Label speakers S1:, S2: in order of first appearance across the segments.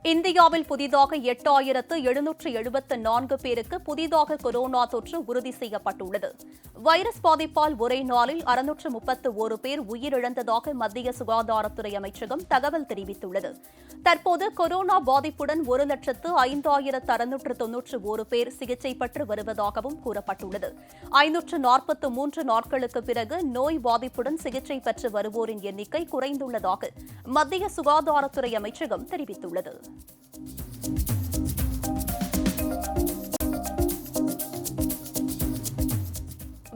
S1: இந்தியாவில் புதிதாக 8,774 பேருக்கு புதிதாக கொரோனா தொற்று உறுதி செய்யப்பட்டுள்ளது. வைரஸ் பாதிப்பால் ஒரே நாளில் 631 பேர் உயிரிழந்ததாக மத்திய சுகாதாரத்துறை அமைச்சகம் தகவல் தெரிவித்துள்ளது. தற்போது கொரோனா பாதிப்புடன் 1,05,691 பேர் சிகிச்சை பெற்று வருவதாகவும் கூறப்பட்டுள்ளது. 543 நாட்களுக்கு பிறகு நோய் பாதிப்புடன் சிகிச்சை பெற்று வருவோரின் எண்ணிக்கை குறைந்துள்ளதாக மத்திய சுகாதாரத்துறை அமைச்சகம் தெரிவித்துள்ளது.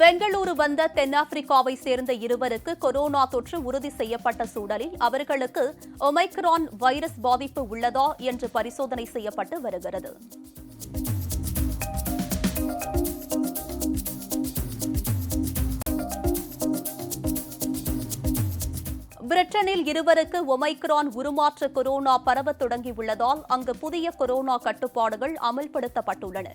S1: பெங்களூரு வந்த தென்னாப்பிரிக்காவை சேர்ந்த இருவருக்கு கொரோனா தொற்று உறுதி செய்யப்பட்ட சூழலில் அவர்களுக்கு ஒமைக்ரான் வைரஸ் பாதிப்பு உள்ளதா என்று பரிசோதனை செய்யப்பட்டு வருகிறது. பிரிட்டனில் இருவருக்கு ஒமைக்ரான் உருமாற்ற கொரோனா பரவத் தொடங்கியுள்ளதால் அங்கு புதிய கொரோனா கட்டுப்பாடுகள் அமல்படுத்தப்பட்டுள்ளன.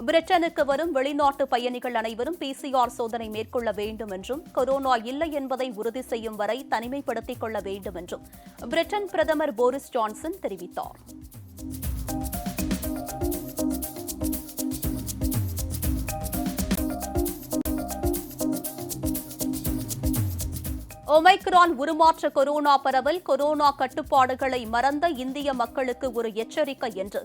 S1: பிரிட்டனுக்கு வரும் வெளிநாட்டு பயணிகள் அனைவரும் PCR சோதனை மேற்கொள்ள வேண்டும் என்றும் கொரோனா இல்லை என்பதை உறுதி செய்யும் வரை தனிமைப்படுத்திக் கொள்ள வேண்டும் என்றும் பிரிட்டன் பிரதமர் போரிஸ் ஜான்சன் தெரிவித்தார். ஒமைக்ரான் உருமாற்ற கொரோனா பரவல் கொரோனா கட்டுப்பாடுகளை மறந்த இந்திய மக்களுக்கு ஒரு எச்சரிக்கை என்று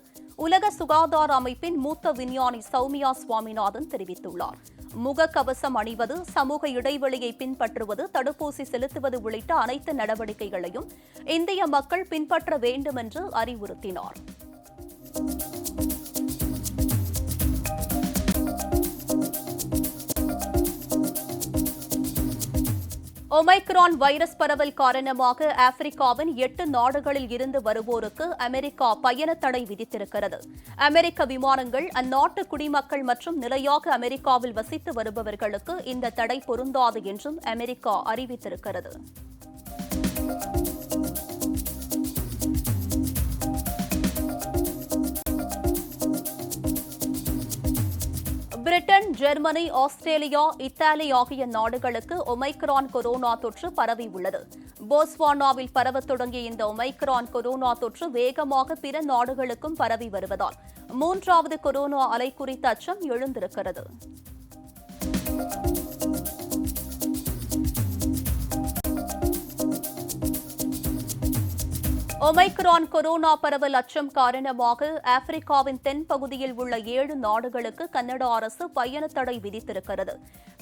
S1: உலக சுகாதார அமைப்பின் மூத்த விஞ்ஞானி சௌமியா சுவாமிநாதன் தெரிவித்துள்ளார். முகக்கவசம் அணிவது, சமூக இடைவெளியை பின்பற்றுவது, தடுப்பூசி செலுத்துவது உள்ளிட்ட அனைத்து நடவடிக்கைகளையும் இந்திய மக்கள் பின்பற்ற வேண்டும் என்று அறிவுறுத்தினார். ஒமைக்ரான் வைரஸ் பரவல் காரணமாக ஆப்பிரிக்காவின் 8 நாடுகளில் இருந்து வருவோருக்கு அமெரிக்கா பயண தடை விதித்திருக்கிறது. அமெரிக்க விமானங்கள், அந்நாட்டு குடிமக்கள் மற்றும் நிலையாக அமெரிக்காவில் வசித்து வருபவர்களுக்கு இந்த தடை பொருந்தாது என்றும் அமெரிக்கா அறிவித்திருக்கிறது. பிரிட்டன், ஜெர்மனி, ஆஸ்திரேலியா, இத்தாலி ஆகிய நாடுகளுக்கு ஒமைக்ரான் கொரோனா தொற்று பரவியுள்ளது. போஸ்வானாவில் பரவத் தொடங்கிய இந்த ஒமைக்ரான் கொரோனா தொற்று வேகமாக பிற நாடுகளுக்கும் பரவி வருவதால் 3வது கொரோனா அலை குறித்த அச்சம் எழுந்திருக்கிறது. ஒமைக்ரான் கொரோனா பரவல் அச்சம் காரணமாக ஆப்பிரிக்காவின் தென் பகுதியில் உள்ள 7 நாடுகளுக்கு கனடா அரசு பயண தடை விதித்திருக்கிறது.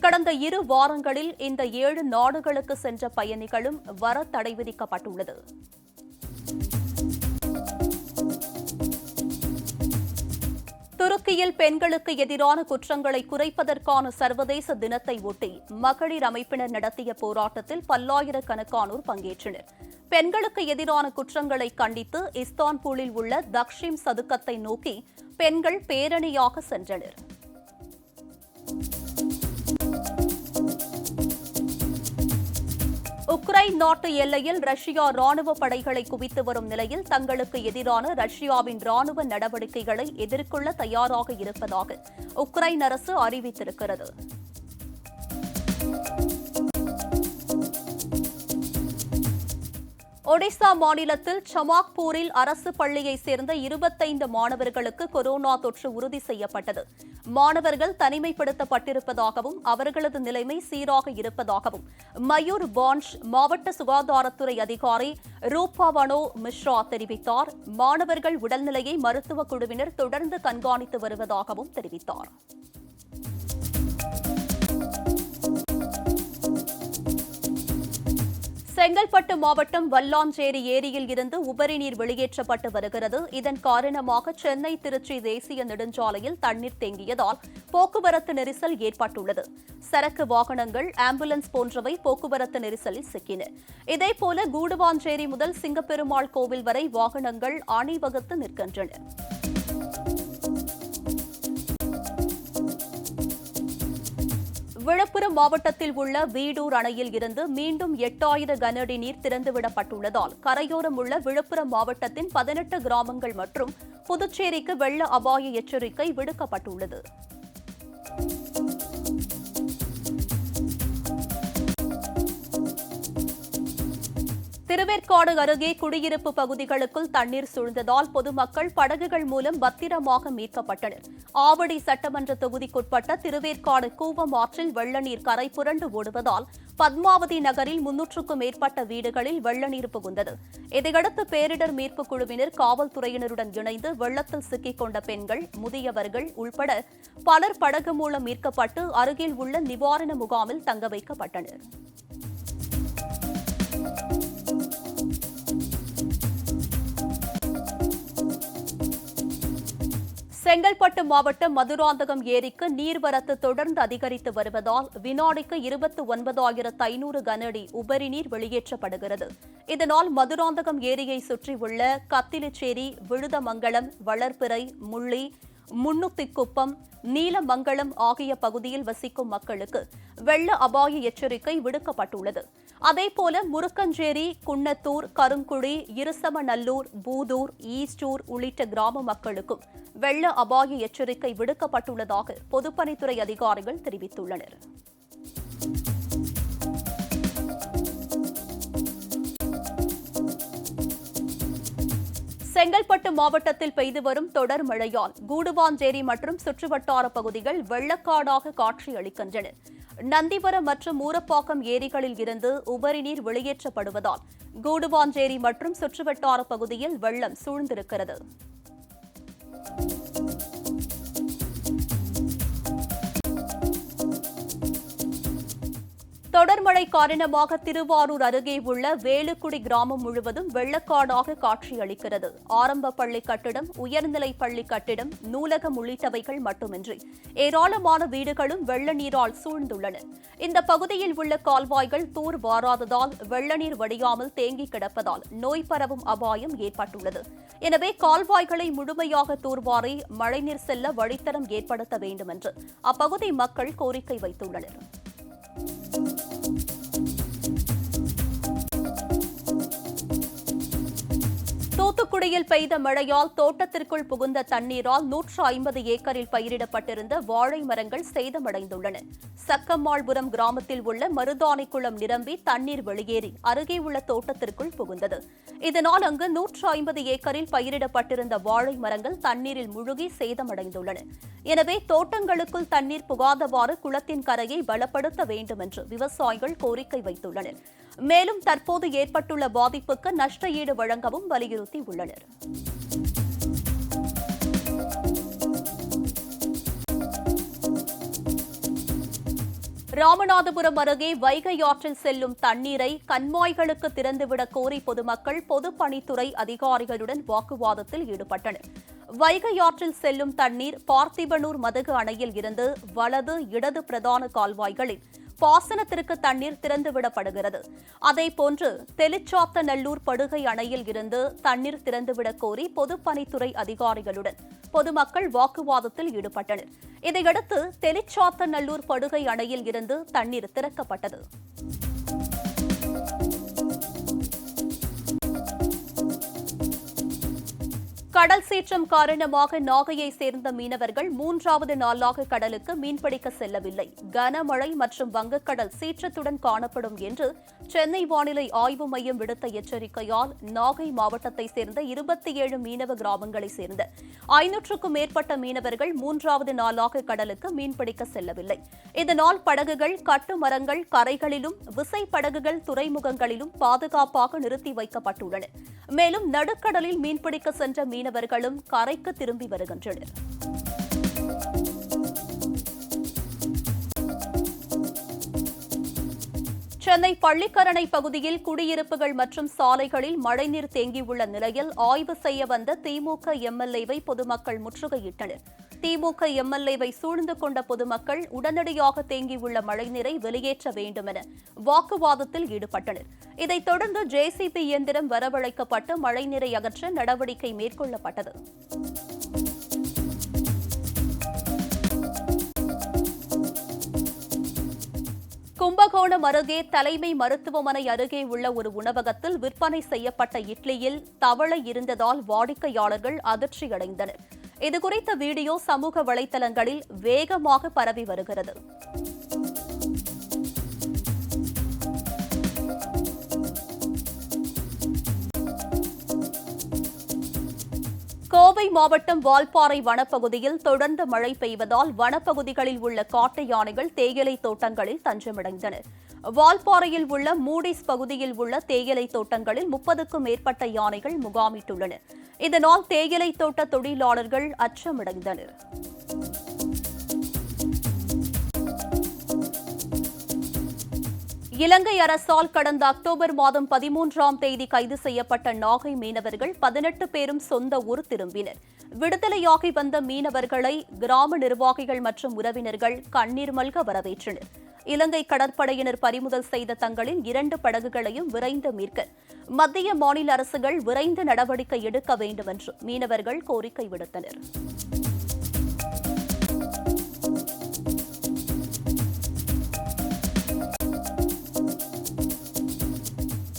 S1: கடந்த 2 வாரங்களில் இந்த 7 நாடுகளுக்கு சென்ற பயணிகளும் வர தடை விதிக்கப்பட்டுள்ளது. துருக்கியில் பெண்களுக்கு எதிரான குற்றங்களை குறைப்பதற்கான சர்வதேச தினத்தை ஒட்டி மகளிர் அமைப்பினர் நடத்திய போராட்டத்தில் பல்லாயிரக்கணக்கானோர் பங்கேற்றனர். பெண்களுக்கு எதிரான குற்றங்களை கண்டித்து இஸ்தான்புல்லில் உள்ள தக்ஷிம் சதுக்கத்தை நோக்கி பெண்கள் பேரணியாக சென்றனர். உக்ரைன் நாட்டு எல்லையில் ரஷ்யா ராணுவ படைகளை குவித்து வரும் நிலையில் தங்களுக்கு எதிரான ரஷ்யாவின் ராணுவ நடவடிக்கைகளை எதிர்கொள்ள தயாராக இருப்பதாக உக்ரைன் அரசு அறிவித்திருக்கிறது. ஒடிசா மாநிலத்தில் சமாக்பூரில் அரசு பள்ளியைச் சேர்ந்த 25 மாணவர்களுக்கு கொரோனா தொற்று உறுதி செய்யப்பட்டது. மாணவர்கள் தனிமைப்படுத்தப்பட்டிருப்பதாகவும் அவர்களது நிலைமை சீராக இருப்பதாகவும் மயூர் பான்ஷ் மாவட்ட சுகாதாரத்துறை அதிகாரி ரூபாவனோ மிஸ்ரா தெரிவித்தார். மாணவர்கள் உடல்நிலையை மருத்துவக் குழுவினர் தொடர்ந்து கண்காணித்து வருவதாகவும் தெரிவித்தார். செங்கல்பட்டு மாவட்டம் வல்லாஞ்சேரி ஏரியில் இருந்து உபரி நீர் வெளியேற்றப்பட்டு வருகிறது. இதன் காரணமாக சென்னை திருச்சி தேசிய நெடுஞ்சாலையில் தண்ணீர் தேங்கியதால் போக்குவரத்து நெரிசல் ஏற்பட்டுள்ளது. சரக்கு வாகனங்கள், ஆம்புலன்ஸ் போன்றவை போக்குவரத்து நெரிசலில் சிக்கின. இதேபோல கூடுவாஞ்சேரி முதல் சிங்கப்பெருமாள் கோவில் வரை வாகனங்கள் அணிவகுத்து நிற்கின்றன. விழுப்புரம் மாவட்டத்தில் உள்ள வீடூர் அணையில் இருந்து மீண்டும் 8000 கனஅடி நீர் திறந்துவிடப்பட்டுள்ளதால் கரையோரம் உள்ள விழுப்புரம் மாவட்டத்தின் 18 கிராமங்கள் மற்றும் புதுச்சேரிக்கு வெள்ள அபாய எச்சரிக்கை விடுக்கப்பட்டுள்ளது. திருவேற்காடு அருகே குடியிருப்பு பகுதிகளுக்குள் தண்ணீர் சூழ்ந்ததால் பொதுமக்கள் படகுகள் மூலம் பத்திரமாக மீட்கப்பட்டனர். ஆவடி சட்டமன்ற தொகுதிக்குட்பட்ட திருவேற்காடு கூவம் ஆற்றில் வெள்ள நீர் கரை புரண்டு ஓடுவதால் பத்மாவதி நகரில் 300க்கும் மேற்பட்ட வீடுகளில் வெள்ள நீர் புகுந்தது. இதையடுத்து பேரிடர் மீட்புக் குழுவினர் காவல்துறையினருடன் இணைந்து வெள்ளத்தில் சிக்கிக் கொண்ட பெண்கள், முதியவர்கள் உள்பட பலர் படகு மூலம் மீட்கப்பட்டு அருகில் உள்ள நிவாரண முகாமில் தங்க வைக்கப்பட்டனர். செங்கல்பட்டு மாவட்டம் மதுராந்தகம் ஏரிக்கு நீர்வரத்து தொடர்ந்து அதிகரித்து வருவதால் வினாடிக்கு 29,500 கன அடி உபரி நீர் வெளியேற்றப்படுகிறது. இதனால் மதுராந்தகம் ஏரியை சுற்றியுள்ள கத்திலிச்சேரி, விழுதமங்கலம், வளர்பிறை, முள்ளி, முன்னுத்திக்குப்பம், நீலமங்கலம் ஆகிய பகுதியில் வசிக்கும் மக்களுக்கு வெள்ள அபாய எச்சரிக்கை விடுக்கப்பட்டுள்ளது. அதேபோல முருக்கஞ்சேரி, குன்னத்தூர், கருங்குடி, இருசமநல்லூர், பூதூர், ஈஸ்டூர் உள்ளிட்ட கிராம மக்களுக்கும் வெள்ள அபாய எச்சரிக்கை விடுக்கப்பட்டுள்ளதாக பொதுப்பணித்துறை அதிகாரிகள் தெரிவித்துள்ளனர். செங்கல்பட்டு மாவட்டத்தில் பெய்து வரும் தொடர் மழையால் கூடுவாஞ்சேரி மற்றும் சுற்றுவட்டார பகுதிகள் வெள்ளக்காடாக காட்சியளிக்கின்றன. நந்திவரம் மற்றும் ஊரப்பாக்கம் ஏரிகளில் இருந்து உபரி நீர் வெளியேற்றப்படுவதால் கூடுவாஞ்சேரி மற்றும் சுற்றுவட்டார பகுதியில் வெள்ளம் சூழ்ந்திருக்கிறது. தொடர் மழை காரணமாக திருவாரூர் அருகே உள்ள வேலுக்குடி கிராமம் முழுவதும் வெள்ளக்காடாக காட்சியளிக்கிறது. ஆரம்ப பள்ளி கட்டிடம், உயர்நிலைப் பள்ளி கட்டிடம், நூலகம் உள்ளிட்டவைகள் மட்டுமின்றி ஏராளமான வீடுகளும் வெள்ள நீரால் சூழ்ந்துள்ளன. இந்த பகுதியில் உள்ள கால்வாய்கள் தூர் வாராததால் வெள்ள நீர் வடியாமல் தேங்கி கிடப்பதால் நோய் பரவும் அபாயம் ஏற்பட்டுள்ளது. எனவே கால்வாய்களை முழுமையாக தூர்வாரி மழைநீர் செல்ல வழித்தடம் ஏற்படுத்த வேண்டும் என்று அப்பகுதி மக்கள் கோரிக்கை வைத்துள்ளனர். தூத்துக்குடியில் பெய்த மழையால் தோட்டத்திற்குள் புகுந்த தண்ணீரால் 150 ஏக்கரில் பயிரிடப்பட்டிருந்த வாழை மரங்கள் சேதமடைந்துள்ளன. சக்கம்மாள்புரம் கிராமத்தில் உள்ள மருதாணிக்குளம் நிரம்பி தண்ணீர் வெளியேறி அருகே உள்ள தோட்டத்திற்குள் புகுந்தது. இதனால் அங்கு 150 ஏக்கரில் பயிரிடப்பட்டிருந்த வாழை மரங்கள் தண்ணீரில் முழுகி சேதமடைந்துள்ளன. எனவே தோட்டங்களுக்குள் தண்ணீர் புகாதவாறு குளத்தின் கரையை பலப்படுத்த வேண்டும் என்று விவசாயிகள் கோரிக்கை வைத்துள்ளனர். மேலும் தற்போது ஏற்பட்டுள்ள பாதிப்புக்கு நஷ்ட ஈடு வழங்கவும் வலியுறுத்தியுள்ளனர். ராமநாதபுரம் அருகே வைகை ஆற்றில் செல்லும் தண்ணீரை கண்மாய்களுக்கு திறந்துவிடக் கோரி பொதுமக்கள் பொதுப்பணித்துறை அதிகாரிகளுடன் வாக்குவாதத்தில் ஈடுபட்டனர். வைகை ஆற்றில் செல்லும் தண்ணீர் பார்த்திபனூர் மதகு அணையில் இருந்து வலது, இடது பிரதான கால்வாய்களில் பாசனத்திற்கு தண்ணீர் திறந்துவிடப்படுகிறது. அதேபோன்று தெளிச்சாத்தநல்லூர் படுகை அணையில் இருந்து தண்ணீர் திறந்துவிடக் கோரி பொதுப்பணித்துறை அதிகாரிகளுடன் பொதுமக்கள் வாக்குவாதத்தில் ஈடுபட்டனர். இதையடுத்து தெளிச்சாத்தநல்லூர் படுகை அணையில் இருந்து தண்ணீர் திறக்கப்பட்டது. கடல் சீற்றம் காரணமாக நாகையை சேர்ந்த மீனவர்கள் 3வது நாளாக கடலுக்கு மீன்பிடிக்க செல்லவில்லை. கனமழை மற்றும் வங்கக்கடல் சீற்றத்துடன் காணப்படும் என்று சென்னை வானிலை ஆய்வு மையம் விடுத்த எச்சரிக்கையால் நாகை மாவட்டத்தை சேர்ந்த 27 மீனவ கிராமங்களைச் சேர்ந்த 500க்கும் மேற்பட்ட மீனவர்கள் 3வது நாளாக கடலுக்கு மீன்பிடிக்க செல்லவில்லை. இதனால் படகுகள் கட்டுமரங்கள் கரைகளிலும் விசைப்படகுகள் துறைமுகங்களிலும் பாதுகாப்பாக நிறுத்தி வைக்கப்பட்டுள்ளன. மேலும் நடுக்கடலில் மீன்பிடிக்க சென்ற மீனவர்களும் கரைக்கு திரும்பி வருகின்றனர். சென்னை பள்ளிக்கரணை பகுதியில் குடியிருப்புகள் மற்றும் சாலைகளில் மழைநீர் தேங்கியுள்ள நிலையில் ஆய்வு செய்ய வந்த திமுக எம்எல்ஏவை பொதுமக்கள் முற்றுகையிட்டனர். திமுக எம்எல்ஏவை சூழ்ந்து கொண்ட பொதுமக்கள் உடனடியாக தேங்கியுள்ள மழைநீரை வெளியேற்ற வேண்டும் என வாக்குவாதத்தில் ஈடுபட்டனர். இதைத் தொடர்ந்து ஜேசிபி இயந்திரம் வரவழைக்கப்பட்டு மழைநீரை அகற்ற நடவடிக்கை மேற்கொள்ளப்பட்டது. கும்பகோணம் அருகே தலைமை மருத்துவமனை அருகே உள்ள ஒரு உணவகத்தில் விற்பனை செய்யப்பட்ட இட்லியில் தவளை இருந்ததால் வாடிக்கையாளர்கள் அதிர்ச்சியடைந்தனர். இதுகுறித்த வீடியோ சமூக வலைதளங்களில் வேகமாக பரவி வருகிறது. கோவை மாவட்டம் வால்பாறை வனப்பகுதியில் தொடர்ந்து மழை பெய்வதால் வனப்பகுதிகளில் உள்ள காட்டு யானைகள் தேயிலை தோட்டங்களில் தஞ்சமடைந்தன. வால்பாறையில் உள்ள மூடிஸ் பகுதியில் உள்ள தேயிலை தோட்டங்களில் 30க்கும் மேற்பட்ட யானைகள் முகாமிட்டுள்ளன. இதனால் தேயிலை தோட்ட தொழிலாளர்கள் அச்சமடைந்தனர். இலங்கை அரசால் கடந்த அக்டோபர் மாதம் 13ஆம் தேதி கைது செய்யப்பட்ட நாகை மீனவர்கள் 18 பேரும் சொந்த ஊர் திரும்பினர். விடுதலையாகி வந்த மீனவர்களை கிராம நிர்வாகிகள் மற்றும் உறவினர்கள் கண்ணீர் மல்க வரவேற்றனர். இலங்கை கடற்படையினர் பறிமுதல் செய்த தங்களின் 2 படகுகளையும் விரைந்து மீட்க மத்திய மாநில அரசுகள் விரைந்து நடவடிக்கை எடுக்க வேண்டும் என்று மீனவர்கள் கோரிக்கை விடுத்தனர்.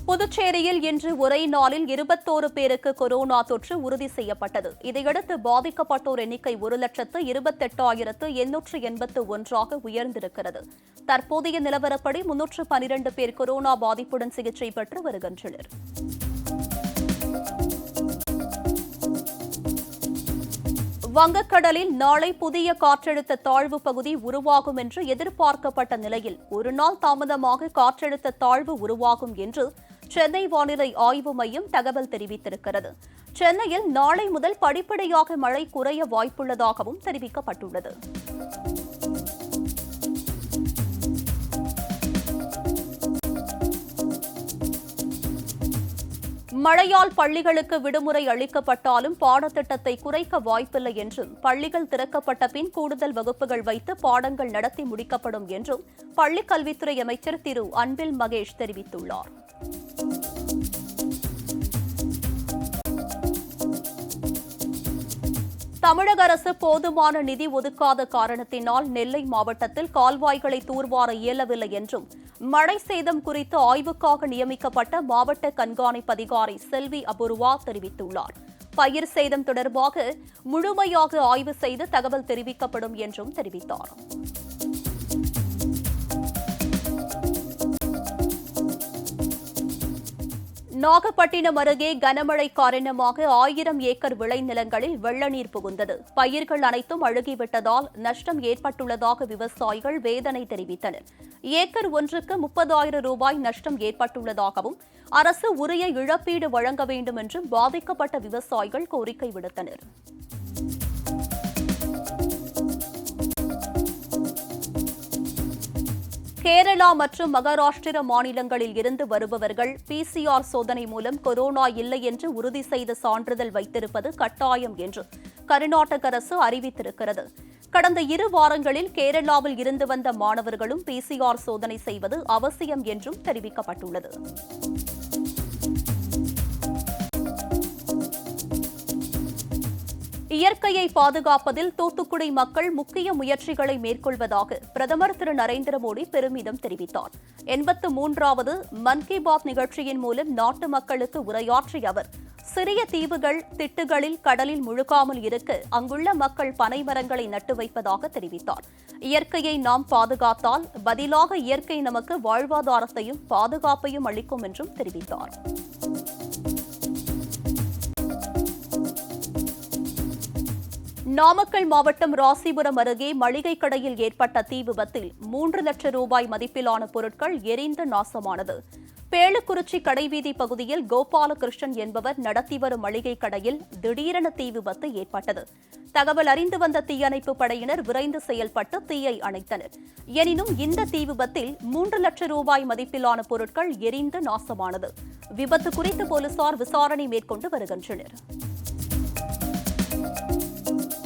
S1: புதுச்சேரியில் இன்று ஒரே நாளில் 21 பேருக்கு கொரோனா தொற்று உறுதி செய்யப்பட்டது. இதையடுத்து பாதிக்கப்பட்டோர் எண்ணிக்கை 1,28,881 உயர்ந்திருக்கிறது. தற்போதைய நிலவரப்படி 312 பேர் கொரோனா பாதிப்புடன் சிகிச்சை பெற்று வருகின்றனர். வங்கக்கடலில் நாளை புதிய காற்றழுத்த தாழ்வு பகுதி உருவாகும் என்று எதிர்பார்க்கப்பட்ட நிலையில் ஒருநாள் தாமதமாக காற்றழுத்த தாழ்வு உருவாகும் என்று சென்னை வானிலை ஆய்வு மையம் தகவல் தெரிவித்திருக்கிறது. சென்னையில் நாளை முதல் படிப்படியாக மழை குறைய வாய்ப்புள்ளதாகவும் தெரிவிக்கப்பட்டுள்ளது. மழையால் பள்ளிகளுக்கு விடுமுறை அளிக்கப்பட்டாலும் பாடத்திட்டத்தை குறைக்க வாய்ப்பில்லை என்றும் பள்ளிகள் திறக்கப்பட்ட பின் கூடுதல் வகுப்புகள் வைத்து பாடங்கள் நடத்தி முடிக்கப்படும் என்றும் பள்ளிக் கல்வித்துறை அமைச்சர் திரு அன்பில் மகேஷ் தெரிவித்துள்ளார். தமிழக அரசு போதுமான நிதி ஒதுக்காத காரணத்தினால் நெல்லை மாவட்டத்தில் கால்வாய்களை தூர்வார இயலவில்லை என்றும் மழை சேதம் குறித்து ஆய்வுக்காக நியமிக்கப்பட்ட மாவட்ட கண்காணிப்பு அதிகாரி செல்வி அபூர்வா தெரிவித்துள்ளார். பயிர் சேதம் தொடர்பாக முழுமையாக ஆய்வு செய்து தகவல் தெரிவிக்கப்படும் என்றும் தெரிவித்தார். நாகப்பட்டினம் அருகே கனமழை காரணமாக 1000 ஏக்கர் விளைநிலங்களில் வெள்ள நீர் புகுந்தது. பயிர்கள் அனைத்தும் அழுகிவிட்டதால் நஷ்டம் ஏற்பட்டுள்ளதாக விவசாயிகள் வேதனை தெரிவித்தனர். ஏக்கர் ஒன்றுக்கு 30,000 ரூபாய் நஷ்டம் ஏற்பட்டுள்ளதாகவும் அரசு உரிய இழப்பீடு வழங்க வேண்டும் என்றும் பாதிக்கப்பட்ட விவசாயிகள் கோரிக்கை விடுத்தனர். கேரளா மற்றும் மகாராஷ்டிர மாநிலங்களில் இருந்து வருபவர்கள் PCR சோதனை மூலம் கொரோனா இல்லை என்று உறுதி செய்த சான்றிதழ் வைத்திருப்பது கட்டாயம் என்று கர்நாடக அரசு அறிவித்திருக்கிறது. கடந்த 2 வாரங்களில் கேரளாவில் இருந்து வந்த மாணவர்களும் PCR சோதனை செய்வது அவசியம் என்றும் தெரிவிக்கப்பட்டுள்ளது. இயற்கையை பாதுகாப்பதில் தூத்துக்குடி மக்கள் முக்கிய முயற்சிகளை மேற்கொள்வதாக பிரதமர் திரு நரேந்திர மோடி பெருமிதம் தெரிவித்தார். 83வது மன் கி பாத் நிகழ்ச்சியின் மூலம் நாட்டு மக்களுக்கு உரையாற்றிய அவர் சிறிய தீவுகள் திட்டுகளில் கடலில் முழுகாமல் இருக்க அங்குள்ள மக்கள் பனை மரங்களை நட்டு வைப்பதாக தெரிவித்தார். இயற்கையை நாம் பாதுகாத்தால் பதிலாக இயற்கை நமக்கு வாழ்வாதாரத்தையும் பாதுகாப்பையும் அளிக்கும் என்றும் தெரிவித்தார். நாமக்கல் மாவட்டம் ராசிபுரம் அருகே மளிகை கடையில் ஏற்பட்ட தீ விபத்தில் 3 லட்சம் ரூபாய் மதிப்பிலான பொருட்கள் எரிந்து நாசமானது. பேளுக்குறிச்சி கடைவீதி பகுதியில் கோபாலகிருஷ்ணன் என்பவர் நடத்தி வரும் மளிகை கடையில் திடீரென தீ விபத்து ஏற்பட்டது. தகவல் அறிந்து வந்த தீயணைப்பு படையினர் விரைந்து செயல்பட்டு தீயை அணைத்தனர். எனினும் இந்த தீ விபத்தில் 3 லட்சம் ரூபாய் மதிப்பிலான பொருட்கள் எரிந்து நாசமானது. விபத்து குறித்து போலீசார் விசாரணை மேற்கொண்டு வருகின்றனர்.